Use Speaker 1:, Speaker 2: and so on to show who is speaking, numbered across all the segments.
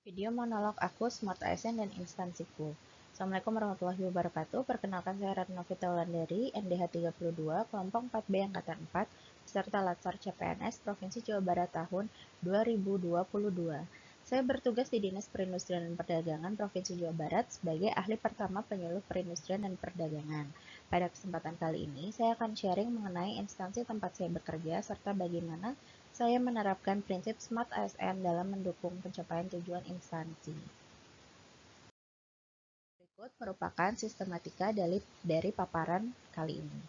Speaker 1: Video monolog aku, Smart ASN, dan instansiku. Assalamualaikum warahmatullahi wabarakatuh. Perkenalkan saya Ratnovita Wulandari, NDH 32, kelompok 4B Angkatan 4, peserta Latsar CPNS Provinsi Jawa Barat tahun 2022. Saya bertugas di Dinas Perindustrian dan Perdagangan Provinsi Jawa Barat sebagai ahli pertama penyuluh perindustrian dan perdagangan. Pada kesempatan kali ini, saya akan sharing mengenai instansi tempat saya bekerja serta bagaimana saya menerapkan prinsip Smart ASN dalam mendukung pencapaian tujuan instansi. Berikut merupakan sistematika dari paparan kali ini.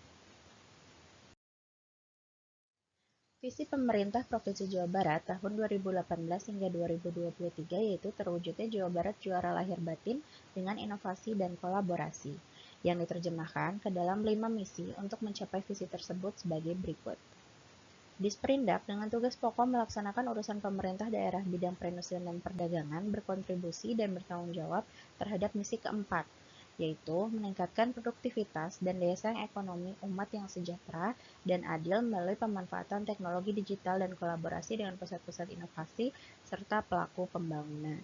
Speaker 1: Visi pemerintah Provinsi Jawa Barat tahun 2018 hingga 2023 yaitu terwujudnya Jawa Barat juara lahir batin dengan inovasi dan kolaborasi, yang diterjemahkan ke dalam 5 misi untuk mencapai visi tersebut sebagai berikut. Disperindak dengan tugas pokok melaksanakan urusan pemerintah daerah bidang perindustrian dan perdagangan berkontribusi dan bertanggung jawab terhadap misi keempat, yaitu meningkatkan produktivitas dan daya saing ekonomi umat yang sejahtera dan adil melalui pemanfaatan teknologi digital dan kolaborasi dengan pusat-pusat inovasi serta pelaku pembangunan.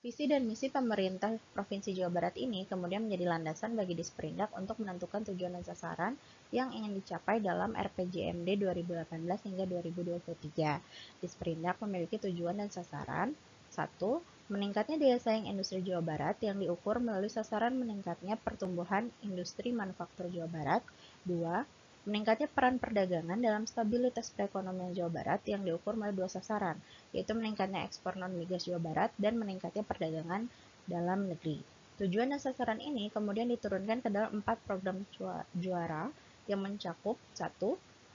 Speaker 1: Visi dan misi pemerintah Provinsi Jawa Barat ini kemudian menjadi landasan bagi Disperindak untuk menentukan tujuan dan sasaran yang ingin dicapai dalam RPJMD 2018 hingga 2023. Disperindak memiliki tujuan dan sasaran. 1. Meningkatnya daya saing industri Jawa Barat yang diukur melalui sasaran meningkatnya pertumbuhan industri manufaktur Jawa Barat. 2. Meningkatnya peran perdagangan dalam stabilitas perekonomian Jawa Barat yang diukur melalui dua sasaran, yaitu meningkatnya ekspor non-migas Jawa Barat dan meningkatnya perdagangan dalam negeri. Tujuan dan sasaran ini kemudian diturunkan ke dalam 4 program juara yang mencakup 1.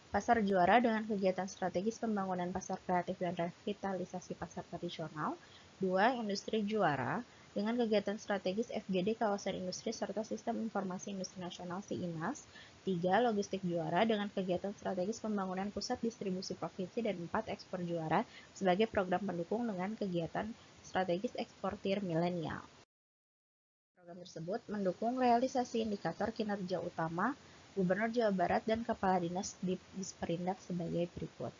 Speaker 1: Pasar juara dengan kegiatan strategis pembangunan pasar kreatif dan revitalisasi pasar tradisional. 2. Industri juara dengan kegiatan strategis FGD kawasan industri serta sistem informasi industri nasional SIINAS. 3. Logistik juara dengan kegiatan strategis pembangunan pusat distribusi provinsi. Dan 4. Ekspor juara sebagai program pendukung dengan kegiatan strategis eksportir milenial. Program tersebut mendukung realisasi indikator kinerja utama Gubernur Jawa Barat dan Kepala Dinas di Disperindak sebagai berikut.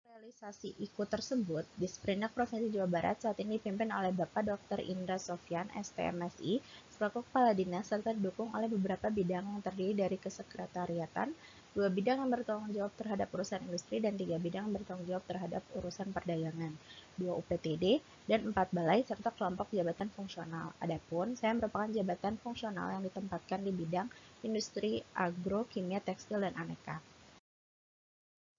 Speaker 1: Realisasi IKU tersebut, Disperindak Provinsi Jawa Barat saat ini dipimpin oleh Bapak Dr. Indra Sofyan, STMSI, selaku Kepala Dinas serta didukung oleh beberapa bidang yang terdiri dari kesekretariatan, 2 bidang yang bertanggung jawab terhadap urusan industri, dan 3 bidang yang bertanggung jawab terhadap urusan perdagangan, 2 UPTD, dan 4 balai serta kelompok jabatan fungsional. Adapun saya merupakan jabatan fungsional yang ditempatkan di bidang industri, agro, kimia, tekstil, dan aneka.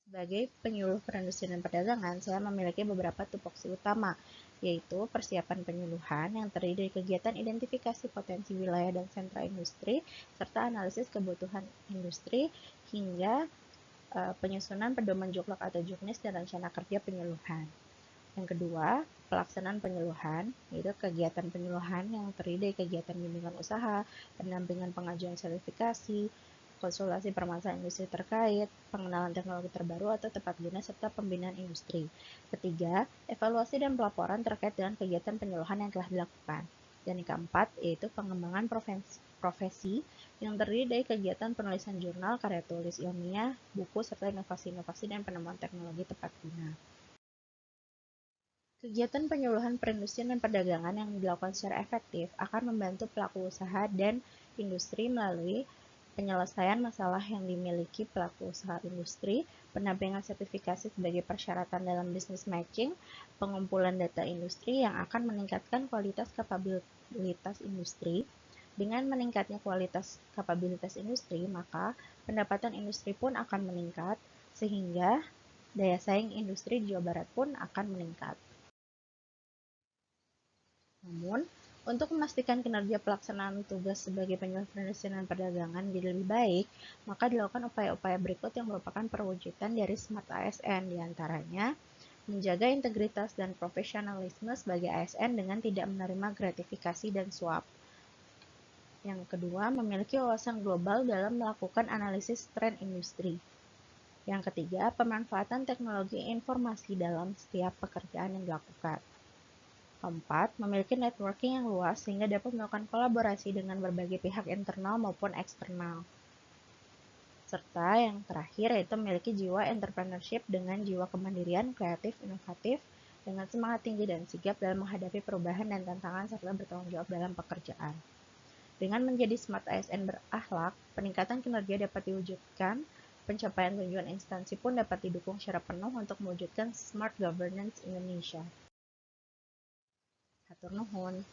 Speaker 1: Sebagai penyuluh perindustrian dan perdagangan, saya memiliki beberapa tupoksi utama, yaitu persiapan penyuluhan yang terdiri dari kegiatan identifikasi potensi wilayah dan sentra industri, serta analisis kebutuhan industri, hingga penyusunan pedoman juklak atau juknis dan rencana kerja penyuluhan. Yang kedua, pelaksanaan penyuluhan, yaitu kegiatan penyuluhan yang terdiri dari kegiatan bimbingan usaha, pendampingan pengajuan sertifikasi, konsultasi permasalahan industri terkait, pengenalan teknologi terbaru atau tepat guna, serta pembinaan industri. Ketiga, evaluasi dan pelaporan terkait dengan kegiatan penyuluhan yang telah dilakukan. Dan yang keempat, yaitu pengembangan profesi yang terdiri dari kegiatan penulisan jurnal, karya tulis ilmiah, buku, serta inovasi-inovasi dan penemuan teknologi tepat guna. Kegiatan penyuluhan perindustrian dan perdagangan yang dilakukan secara efektif akan membantu pelaku usaha dan industri melalui penyelesaian masalah yang dimiliki pelaku usaha industri, pendampingan sertifikasi sebagai persyaratan dalam business matching, pengumpulan data industri yang akan meningkatkan kualitas kapabilitas industri. Dengan meningkatnya kualitas kapabilitas industri, maka pendapatan industri pun akan meningkat, sehingga daya saing industri di Jawa Barat pun akan meningkat. Namun, untuk memastikan kinerja pelaksanaan tugas sebagai penyuluh perindustrian dan perdagangan jadi lebih baik, maka dilakukan upaya-upaya berikut yang merupakan perwujudan dari Smart ASN, diantaranya menjaga integritas dan profesionalisme sebagai ASN dengan tidak menerima gratifikasi dan suap. Yang kedua, memiliki wawasan global dalam melakukan analisis tren industri. Yang ketiga, pemanfaatan teknologi informasi dalam setiap pekerjaan yang dilakukan. Keempat, memiliki networking yang luas sehingga dapat melakukan kolaborasi dengan berbagai pihak internal maupun eksternal. Serta yang terakhir yaitu memiliki jiwa entrepreneurship dengan jiwa kemandirian, kreatif, inovatif, dengan semangat tinggi dan sigap dalam menghadapi perubahan dan tantangan serta bertanggung jawab dalam pekerjaan. Dengan menjadi Smart ASN berakhlak, peningkatan kinerja dapat diwujudkan, pencapaian tujuan instansi pun dapat didukung secara penuh untuk mewujudkan Smart Governance Indonesia. Hatur nuhun.